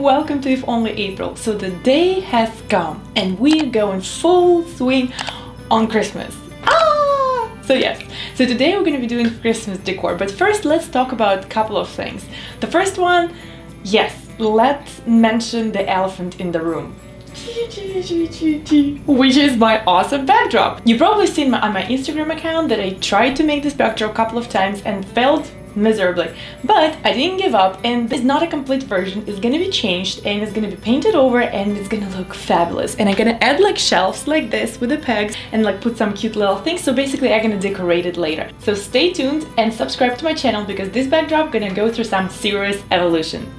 welcome to If Only April. So the day has come and we're going full swing on Christmas. So yes, so today we're going to be doing Christmas decor, but first let's talk about a couple of things. The first one, yes, let's mention the elephant in the room, which is my awesome backdrop. You've probably seen on my Instagram account that I tried to make this backdrop a couple of times and failed miserably, but I didn't give up, and it's not a complete version. It's gonna be changed and it's gonna be painted over and it's gonna look fabulous, and I'm gonna add like shelves like this with the pegs and like put some cute little things, so basically I'm gonna decorate it later. So stay tuned and subscribe to my channel because this backdrop gonna go through some serious evolution.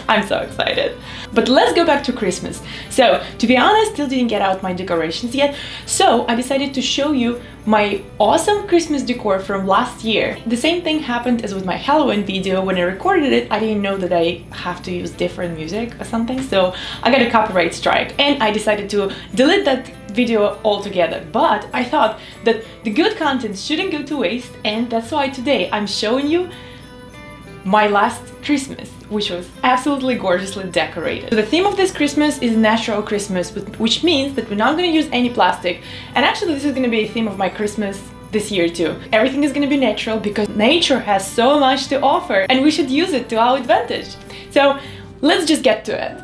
I'm so excited. But let's go back to Christmas. So, to be honest, still didn't get out my decorations yet, so I decided to show you my awesome Christmas decor from last year. The same thing happened as with my Halloween video. When I recorded it, I didn't know that I have to use different music or something, so I got a copyright strike and I decided to delete that video altogether. But I thought that the good content shouldn't go to waste, and that's why today I'm showing you my last Christmas, which was absolutely gorgeously decorated. So the theme of this Christmas is natural Christmas, which means that we're not going to use any plastic, and actually this is going to be a theme of my Christmas this year too. Everything is going to be natural because nature has so much to offer and we should use it to our advantage. So let's just get to it.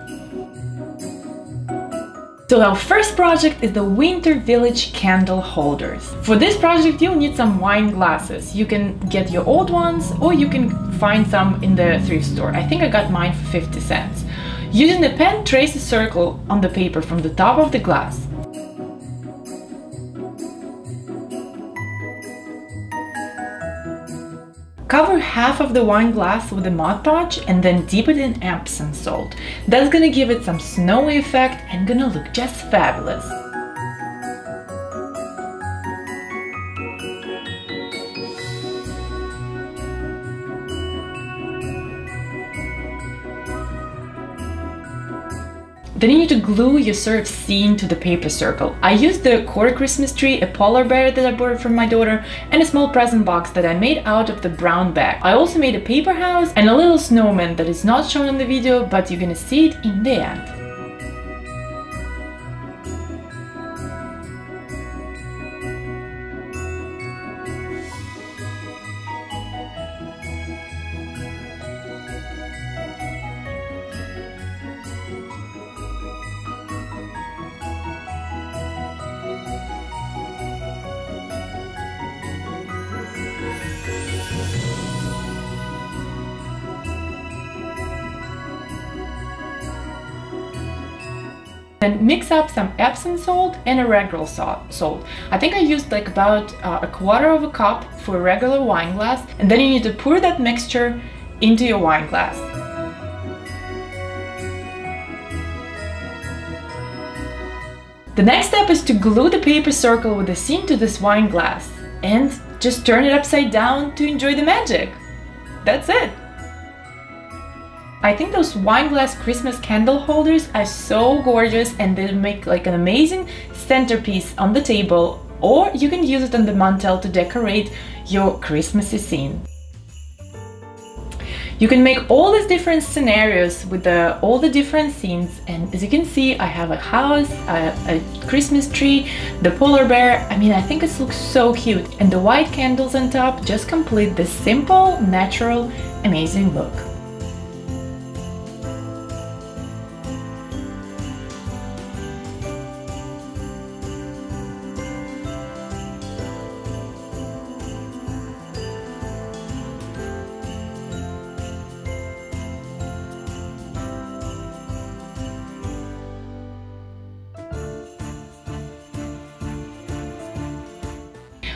So our first project is the Winter Village candle holders. For this project you'll need some wine glasses. You can get your old ones or you can find some in the thrift store. I think I got mine for 50 cents. Using the pen, trace a circle on the paper from the top of the glass. Cover half of the wine glass with a Mod Podge and then dip it in Epsom salt. That's gonna give it some snowy effect and gonna look just fabulous. Then you need to glue your sort of scene to the paper circle. I used the quarter Christmas tree, a polar bear that I borrowed from my daughter, and a small present box that I made out of the brown bag. I also made a paper house and a little snowman that is not shown in the video, but you're gonna see it in the end. Then mix up some Epsom salt and a regular salt. I think I used like about a quarter of a cup for a regular wine glass, and then you need to pour that mixture into your wine glass. The next step is to glue the paper circle with the seam to this wine glass and just turn it upside down to enjoy the magic. That's it. I think those wine glass Christmas candle holders are so gorgeous and they make like an amazing centerpiece on the table, or you can use it on the mantel to decorate your Christmassy scene. You can make all these different scenarios with all the different scenes, and as you can see I have a house, a Christmas tree, the polar bear. I mean, I think it looks so cute, and the white candles on top just complete this simple, natural, amazing look.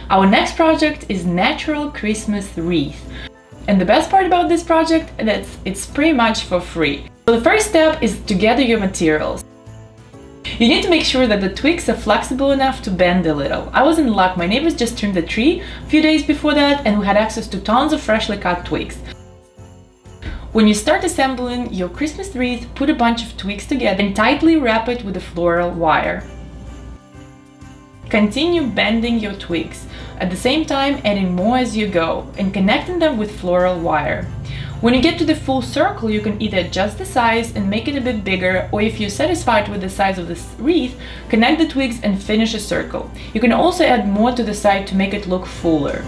Our next project is Natural Christmas Wreath. And the best part about this project is that it's pretty much for free. So the first step is to gather your materials. You need to make sure that the twigs are flexible enough to bend a little. I was in luck, my neighbors just trimmed the tree a few days before that and we had access to tons of freshly cut twigs. When you start assembling your Christmas wreath, put a bunch of twigs together and tightly wrap it with a floral wire. Continue bending your twigs, at the same time adding more as you go and connecting them with floral wire. When you get to the full circle, you can either adjust the size and make it a bit bigger, or if you're satisfied with the size of this wreath, connect the twigs and finish a circle. You can also add more to the side to make it look fuller.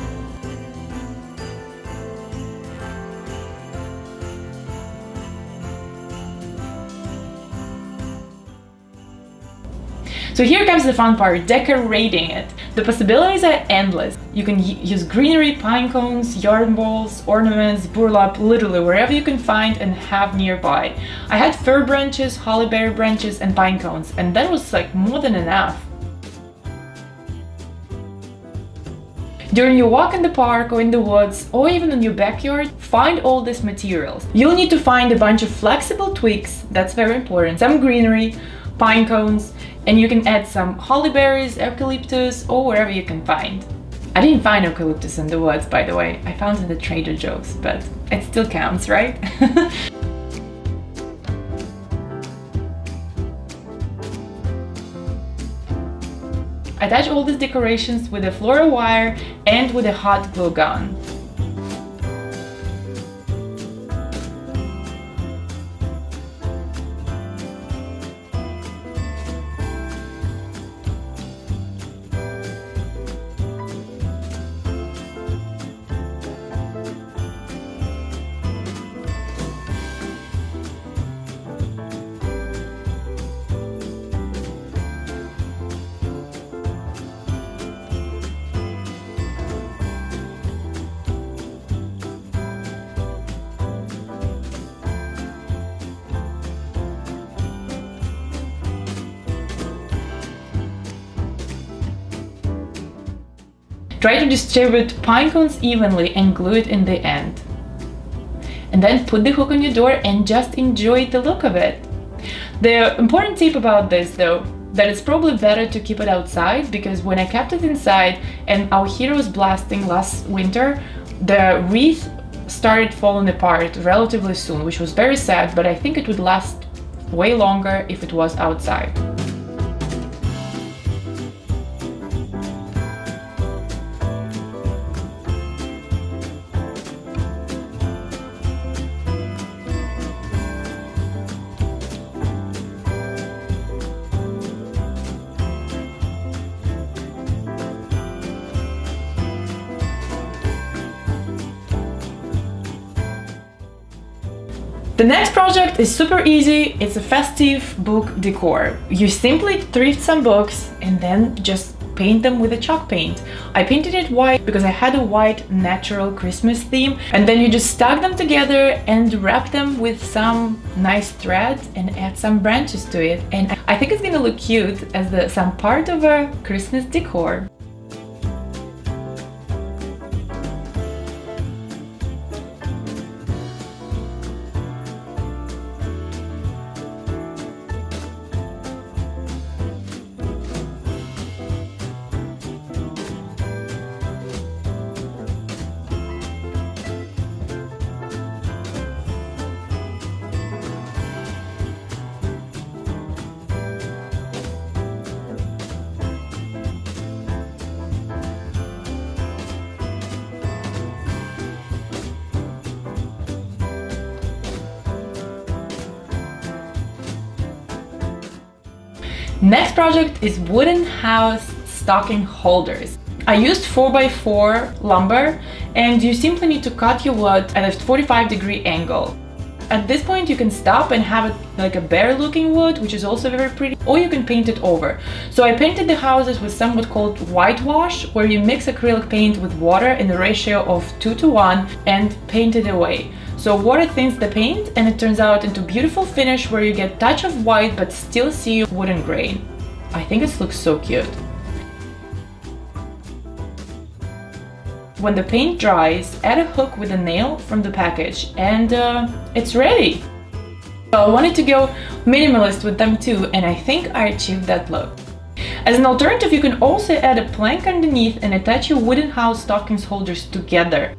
So here comes the fun part, decorating it. The possibilities are endless. You can use greenery, pine cones, yarn balls, ornaments, burlap, literally wherever you can find and have nearby. I had fir branches, holly berry branches and pine cones, and that was like more than enough. During your walk in the park or in the woods or even in your backyard, find all these materials. You'll need to find a bunch of flexible twigs, that's very important, some greenery, pine cones, and you can add some holly berries, eucalyptus, or wherever you can find. I didn't find eucalyptus in the woods, by the way. I found it in the Trader Joe's, but it still counts, right? Attach all these decorations with a floral wire and with a hot glue gun. Try to distribute pine cones evenly and glue it in the end. And then put the hook on your door and just enjoy the look of it. The important tip about this though, that it's probably better to keep it outside, because when I kept it inside and our heater was blasting last winter, the wreath started falling apart relatively soon, which was very sad, but I think it would last way longer if it was outside. The next project is super easy. It's a festive book decor. You simply thrift some books and then just paint them with a chalk paint. I painted it white because I had a white natural Christmas theme, and then you just stack them together and wrap them with some nice thread and add some branches to it, and I think it's gonna look cute as some part of a Christmas decor. Next project is wooden house stocking holders. I used 4x4 lumber, and you simply need to cut your wood at a 45-degree angle. At this point you can stop and have it like a bare looking wood, which is also very pretty, or you can paint it over. So I painted the houses with somewhat called whitewash, where you mix acrylic paint with water in a ratio of 2:1 and paint it away. So water thins the paint and it turns out into a beautiful finish where you get a touch of white but still see wooden grain. I think it looks so cute. When the paint dries, add a hook with a nail from the package and it's ready! So I wanted to go minimalist with them too, and I think I achieved that look. As an alternative, you can also add a plank underneath and attach your wooden house stockings holders together.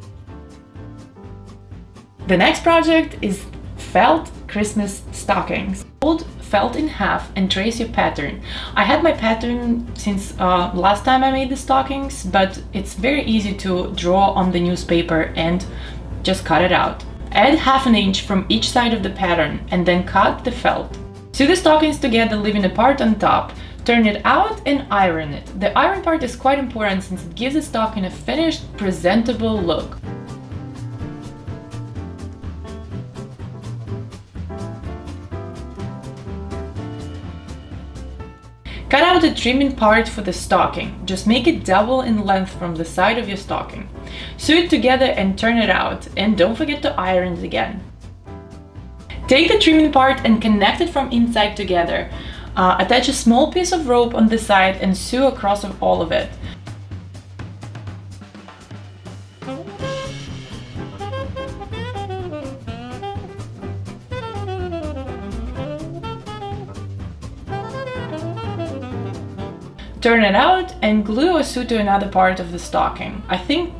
The next project is felt Christmas stockings. Fold felt in half and trace your pattern. I had my pattern since last time I made the stockings, but it's very easy to draw on the newspaper and just cut it out. Add half an inch from each side of the pattern and then cut the felt. Sew the stockings together, leaving a part on top. Turn it out and iron it. The iron part is quite important since it gives the stocking a finished, presentable look. Cut out the trimming part for the stocking. Just make it double in length from the side of your stocking. Sew it together and turn it out, and don't forget to iron it again. Take the trimming part and connect it from inside together. Attach a small piece of rope on the side and sew across all of it. Turn it out and glue or sew to another part of the stocking. I think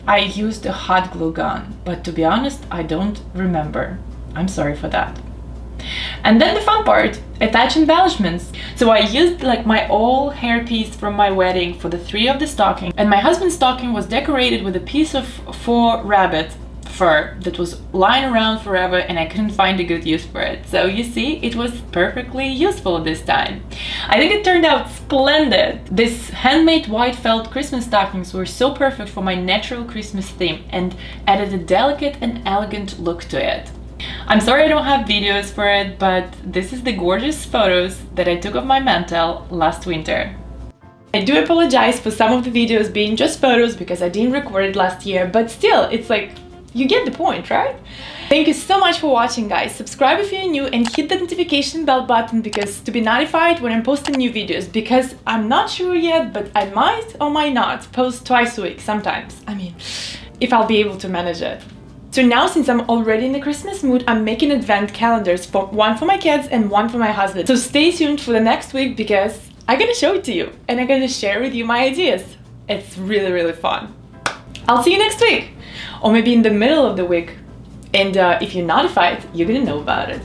I used a hot glue gun, but to be honest, I don't remember. I'm sorry for that. And then the fun part, attach embellishments. So I used like my old hairpiece from my wedding for the 3 of the stocking, and my husband's stocking was decorated with a piece of faux rabbit fur that was lying around forever and I couldn't find a good use for it. So you see, it was perfectly useful this time. I think it turned out splendid. These handmade white felt Christmas stockings were so perfect for my natural Christmas theme and added a delicate and elegant look to it. I'm sorry I don't have videos for it, but this is the gorgeous photos that I took of my mantel last winter. I do apologize for some of the videos being just photos because I didn't record it last year, but still, it's like, you get the point, right? Thank you so much for watching, guys. Subscribe if you're new and hit the notification bell button to be notified when I'm posting new videos, because I'm not sure yet, but I might or might not post twice a week sometimes. I mean, if I'll be able to manage it. So now, since I'm already in the Christmas mood, I'm making advent calendars, one for my kids and one for my husband. So stay tuned for the next week because I'm gonna show it to you and I'm gonna share with you my ideas. It's really, really fun. I'll see you next week, or maybe in the middle of the week. And if you're notified, you're gonna know about it.